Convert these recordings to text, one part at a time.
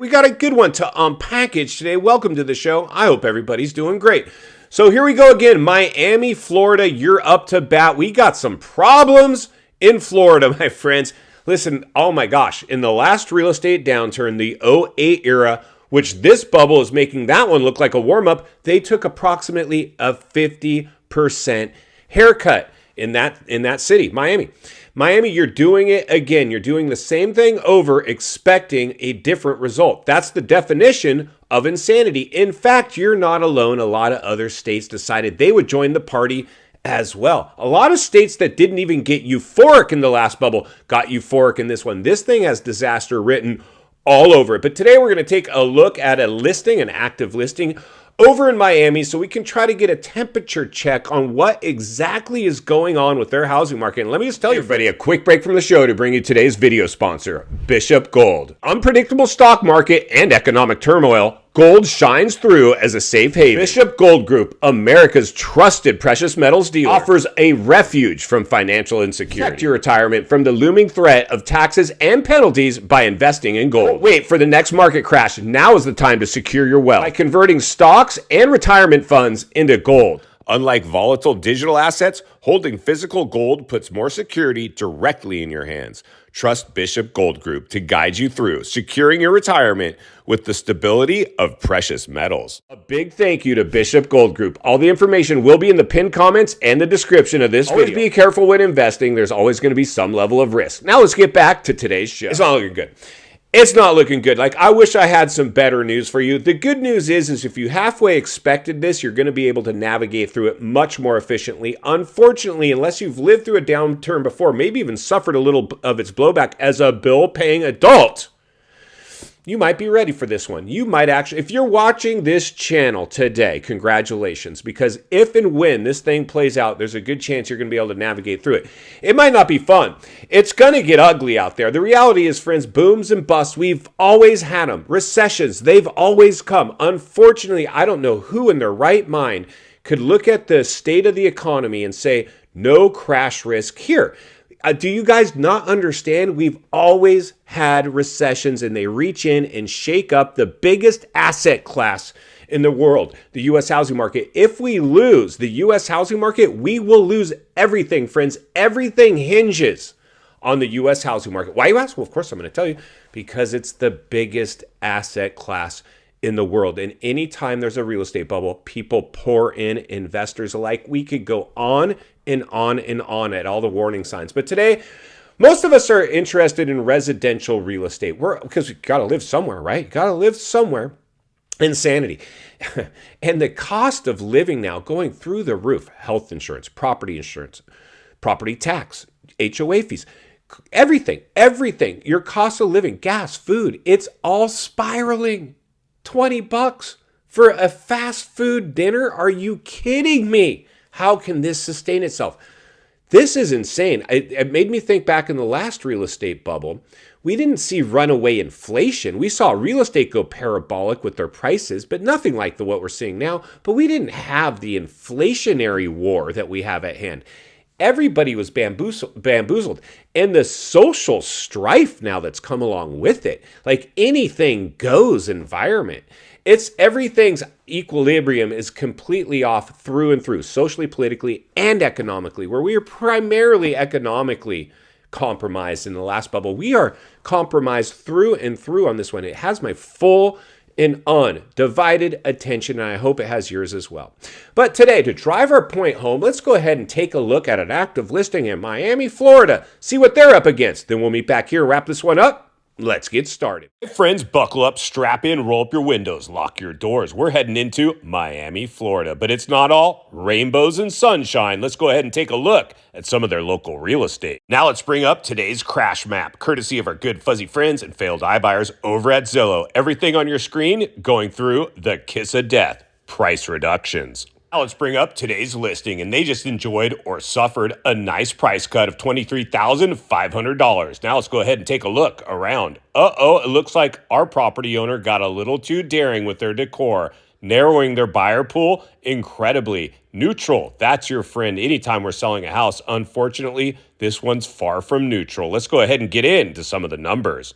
We got a good one to unpackage today. Welcome to the show. I hope everybody's doing great. So here we go again. Miami, Florida, you're up to bat. We got some problems in Florida, my friends. Listen, oh my gosh, in the last real estate downturn, the '08 era, which this bubble is making that one look like a warm-up, they took approximately a 50% haircut in that city, Miami. Miami, you're doing it again. You're doing the same thing over, expecting a different result. That's the definition of insanity. In fact, you're not alone. A lot of other states decided they would join the party as well. A lot of states that didn't even get euphoric in the last bubble got euphoric in this one. This thing has disaster written all over it. But today we're going to take a look at a listing, an active listing over in Miami, so we can try to get a temperature check on what exactly is going on with their housing market. And let me just tell you, everybody, a quick break from the show to bring you today's video sponsor, Bishop Gold. Unpredictable stock market and economic turmoil, gold shines through as a safe haven. Bishop Gold Group, America's trusted precious metals dealer, offers a refuge from financial insecurity. Protect your retirement from the looming threat of taxes and penalties by investing in gold. Don't wait for the next market crash. Now is the time to secure your wealth by converting stocks and retirement funds into gold. Unlike volatile digital assets, holding physical gold puts more security directly in your hands. Trust Bishop Gold Group to guide you through securing your retirement with the stability of precious metals. A big thank you to Bishop Gold Group. All the information will be in the pinned comments and the description of this video. Always be careful when investing. There's always going to be some level of risk. Now let's get back to today's show. It's not looking good. It's not looking good. Like, I wish I had some better news for you. The good news is if you halfway expected this, you're going to be able to navigate through it much more efficiently. Unfortunately, unless you've lived through a downturn before, maybe even suffered a little of its blowback as a bill-paying adult, you might be ready for this one. You might actually, if you're watching this channel today, congratulations, because if and when this thing plays out, there's a good chance you're going to be able to navigate through it. It might not be fun. It's going to get ugly out there. The reality is, friends, booms and busts, we've always had them. Recessions, they've always come. Unfortunately, I don't know who in their right mind could look at the state of the economy and say, no crash risk here. Do you guys not understand? We've always had recessions, and they reach in and shake up the biggest asset class in the world, the U.S. housing market. If we lose the U.S. housing market, we will lose everything, friends. Everything hinges on the U.S. housing market. Why, you ask? Well, of course, I'm going to tell you. Because it's the biggest asset class in the world. And anytime there's a real estate bubble, people pour in, investors alike. We could go on and on and on at all the warning signs. But today, most of us are interested in residential real estate. Because we got to live somewhere, right? Got to live somewhere. Insanity. And the cost of living now going through the roof. Health insurance, property tax, HOA fees. Everything. Your cost of living, gas, food, it's all spiraling. $20 for a fast food dinner? Are you kidding me? How can this sustain itself? This is insane. It made me think back in the last real estate bubble. We didn't see runaway inflation. We saw real estate go parabolic with their prices, but nothing like what we're seeing now. But we didn't have the inflationary war that we have at hand. Everybody was bamboozled. And the social strife now that's come along with it, like anything goes environment. Everything's equilibrium is completely off through and through, socially, politically, and economically, where we are primarily economically compromised in the last bubble. We are compromised through and through on this one. It has my full and undivided attention, and I hope it has yours as well. But today, to drive our point home, let's go ahead and take a look at an active listing in Miami, Florida, see what they're up against. Then we'll meet back here and wrap this one up. Let's get started. Hey friends, buckle up, strap in, roll up your windows, lock your doors. We're heading into Miami, Florida, but it's not all rainbows and sunshine. Let's go ahead and take a look at some of their local real estate. Now let's bring up today's crash map, courtesy of our good fuzzy friends and failed iBuyers over at Zillow. Everything on your screen going through the kiss of death, price reductions. Now let's bring up today's listing, and they just enjoyed or suffered a nice price cut of $23,500. Now let's go ahead and take a look around. It looks like our property owner got a little too daring with their decor, narrowing their buyer pool incredibly. Neutral, that's your friend anytime we're selling a house. Unfortunately, this one's far from neutral. Let's go ahead and get into some of the numbers.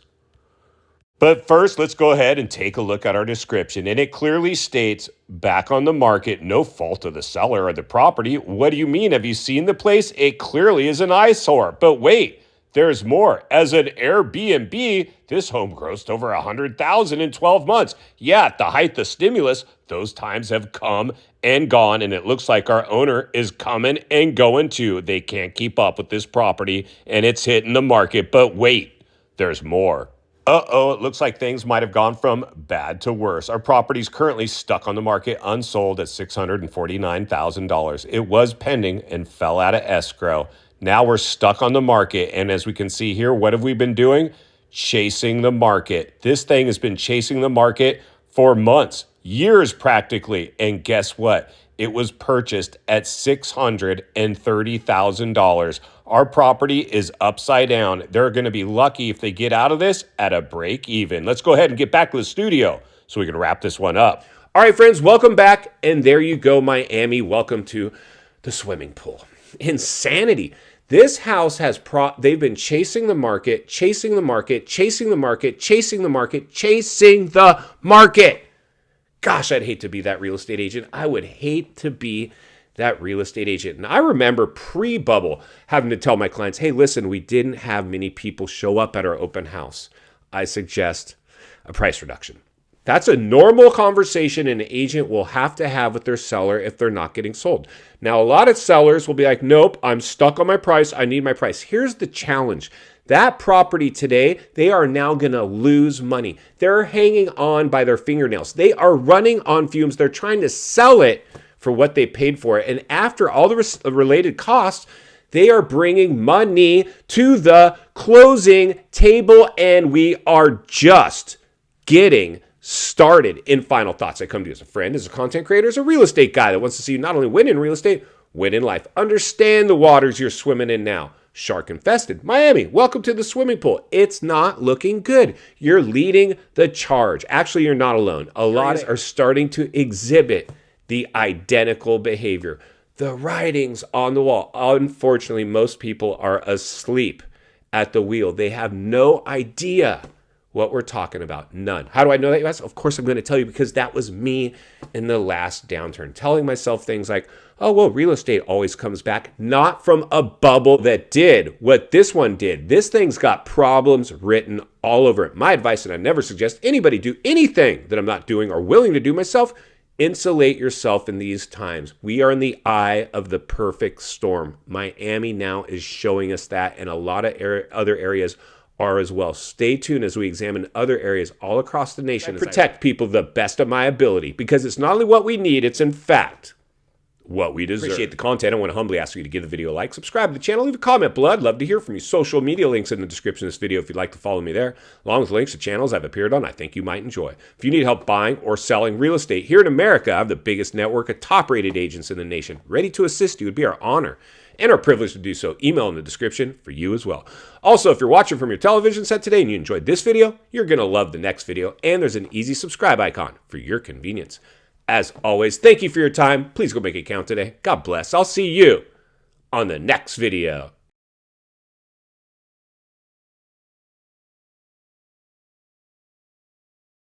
But first, let's go ahead and take a look at our description. And it clearly states back on the market, no fault of the seller or the property. What do you mean? Have you seen the place? It clearly is an eyesore. But wait, there's more. As an Airbnb, this home grossed over $100,000 in 12 months. Yeah, at the height of stimulus, those times have come and gone, and it looks like our owner is coming and going too. They can't keep up with this property, and it's hitting the market. But wait, there's more. It looks like things might have gone from bad to worse. Our property's currently stuck on the market unsold at $649,000. It was pending and fell out of escrow. Now we're stuck on the market, and as we can see here, what have we been doing? Chasing the market. This thing has been chasing the market for months, years practically, and guess what? It was purchased at $630,000. Our property is upside down. They're going to be lucky if they get out of this at a break even. Let's go ahead and get back to the studio so we can wrap this one up. All right, friends, welcome back. And there you go, Miami. Welcome to the swimming pool. Insanity. This house has they've been chasing the market, chasing the market, chasing the market, chasing the market, chasing the market. Gosh, I'd hate to be that real estate agent. I would hate to be that real estate agent. And I remember pre-bubble having to tell my clients, hey, listen, we didn't have many people show up at our open house. I suggest a price reduction. That's a normal conversation an agent will have to have with their seller if they're not getting sold. Now, a lot of sellers will be like, nope, I'm stuck on my price. I need my price. Here's the challenge. That property today, they are now going to lose money. They're hanging on by their fingernails. They are running on fumes. They're trying to sell it for what they paid for it. And after all the related costs, they are bringing money to the closing table, and we are just getting started. In final thoughts, I come to you as a friend, as a content creator, as a real estate guy that wants to see you not only win in real estate, win in life. Understand the waters you're swimming in now. Shark infested. Miami, welcome to the swimming pool. It's not looking good. You're leading the charge. Actually, you're not alone. A lot are starting to exhibit the identical behavior. The writing's on the wall. Unfortunately, most people are asleep at the wheel. They have no idea what we're talking about. None. How do I know that, you ask? Of course I'm going to tell you, because that was me in the last downturn, telling myself things like, oh, well, real estate always comes back. Not from a bubble that did what this one did. This thing's got problems written all over it. My advice, and I never suggest anybody do anything that I'm not doing or willing to do myself, insulate yourself in these times. We are in the eye of the perfect storm. Miami now is showing us that, and a lot of other areas are as well. Stay tuned as we examine other areas all across the nation. I protect people to the best of my ability, because it's not only what we need, it's in fact what we deserve. Appreciate the content. I want to humbly ask you to give the video a like, subscribe to the channel, leave a comment below. I'd love to hear from you. Social media links in the description of this video if you'd like to follow me there, along with links to channels I've appeared on I think you might enjoy. If you need help buying or selling real estate here in America, I have the biggest network of top-rated agents in the nation, ready to assist you. It'd be our honor and our privilege to do so. Email in the description for you as well. Also, if you're watching from your television set today and you enjoyed this video, you're going to love the next video, and there's an easy subscribe icon for your convenience. As always, thank you for your time. Please go make it count today. God bless. I'll see you on the next video.